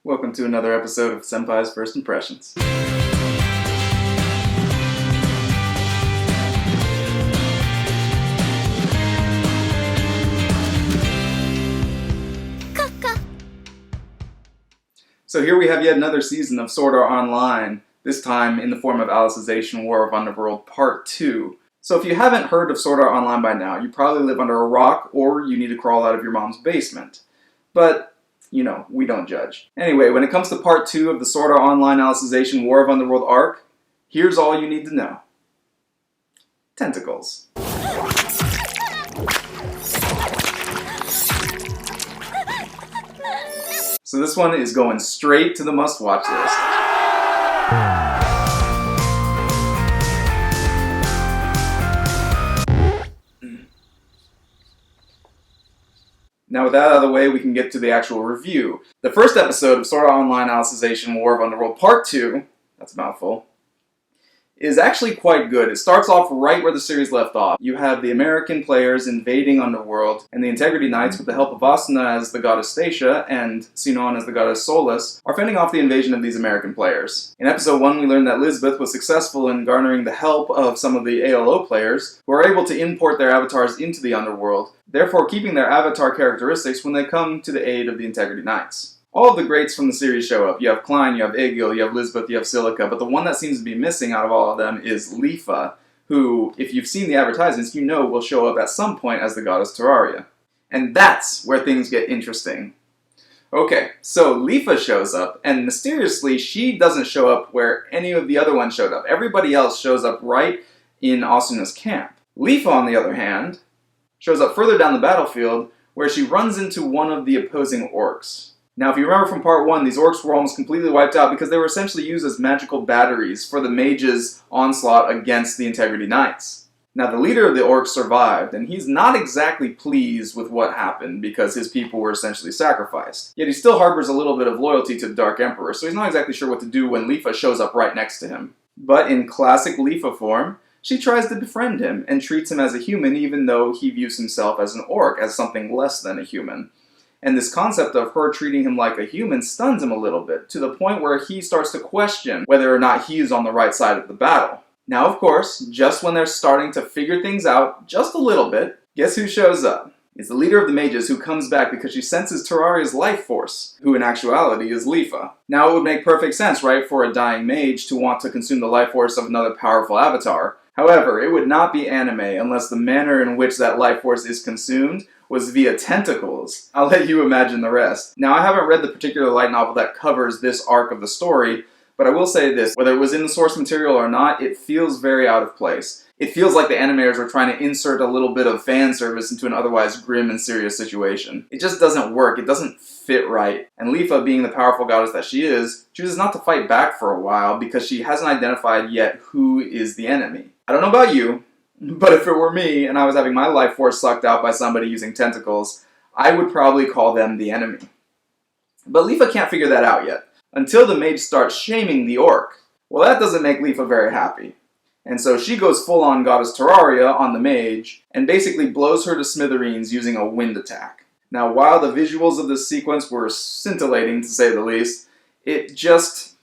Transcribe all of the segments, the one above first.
Welcome to another episode of Senpai's First Impressions. So here we have yet another season of Sword Art Online, this time in the form of Alicization War of Underworld Part 2. So if you haven't heard of Sword Art Online by now, you probably live under a rock or you need to crawl out of your mom's basement. But you know, we don't judge. Anyway, when it comes to Part 2 of the Sword Art Online Alicization War of Underworld arc, here's all you need to know. Tentacles. So this one is going straight to the must-watch list. Now with that out of the way, we can get to the actual review. The first episode of Sword Art Online Alicization War of Underworld Part 2, that's a mouthful, is actually quite good. It starts off right where the series left off. You have the American players invading Underworld, and the Integrity Knights, with the help of Asuna as the goddess Stacia and Sinon as the goddess Solus, are fending off the invasion of these American players. In episode 1, we learned that Lisbeth was successful in garnering the help of some of the ALO players, who are able to import their avatars into the Underworld, therefore keeping their avatar characteristics when they come to the aid of the Integrity Knights. All of the greats from the series show up. You have Klein, you have Egil, you have Lisbeth, you have Silica, but the one that seems to be missing out of all of them is Lifa, who, if you've seen the advertisements, you know will show up at some point as the goddess Terraria. And that's where things get interesting. Okay, so Lifa shows up, and mysteriously she doesn't show up where any of the other ones showed up. Everybody else shows up right in Asuna's camp. Lifa, on the other hand, shows up further down the battlefield, where she runs into one of the opposing orcs. Now, if you remember from Part 1, these orcs were almost completely wiped out because they were essentially used as magical batteries for the mages' onslaught against the Integrity Knights. Now, the leader of the orcs survived, and he's not exactly pleased with what happened because his people were essentially sacrificed. Yet he still harbors a little bit of loyalty to the Dark Emperor, so he's not exactly sure what to do when Lifa shows up right next to him. But in classic Lifa form, she tries to befriend him and treats him as a human even though he views himself as an orc, as something less than a human. And this concept of her treating him like a human stuns him a little bit, to the point where he starts to question whether or not he is on the right side of the battle. Now, of course, just when they're starting to figure things out just a little bit, guess who shows up? It's the leader of the mages who comes back because she senses Terraria's life force, who in actuality is Lifa. Now, it would make perfect sense, right, for a dying mage to want to consume the life force of another powerful avatar. However, it would not be anime unless the manner in which that life force is consumed was via tentacles. I'll let you imagine the rest. Now, I haven't read the particular light novel that covers this arc of the story, but I will say this, whether it was in the source material or not, it feels very out of place. It feels like the animators were trying to insert a little bit of fan service into an otherwise grim and serious situation. It just doesn't work, it doesn't fit right. And Lifa, being the powerful goddess that she is, chooses not to fight back for a while because she hasn't identified yet who is the enemy. I don't know about you, but if it were me and I was having my life force sucked out by somebody using tentacles, I would probably call them the enemy. But Lifa can't figure that out yet, until the mage starts shaming the orc. Well, that doesn't make Lifa very happy. And so she goes full-on Goddess Terraria on the mage, and basically blows her to smithereens using a wind attack. Now, while the visuals of this sequence were scintillating, to say the least, it just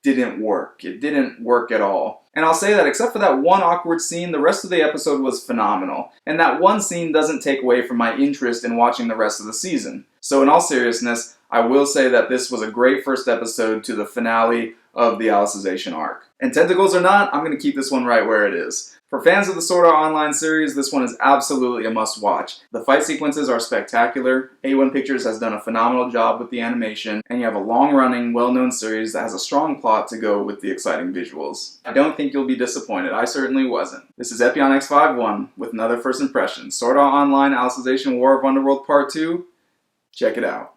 didn't work. It didn't work at all. And I'll say that except for that one awkward scene, the rest of the episode was phenomenal. And that one scene doesn't take away from my interest in watching the rest of the season. So in all seriousness, I will say that this was a great first episode to the finale of the Alicization arc. And tentacles or not, I'm going to keep this one right where it is. For fans of the Sword Art Online series, this one is absolutely a must-watch. The fight sequences are spectacular, A1 Pictures has done a phenomenal job with the animation, and you have a long-running, well-known series that has a strong plot to go with the exciting visuals. I don't think you'll be disappointed, I certainly wasn't. This is Epyon X51 with another First Impression. Sword Art Online Alicization War of Underworld Part 2. Check it out.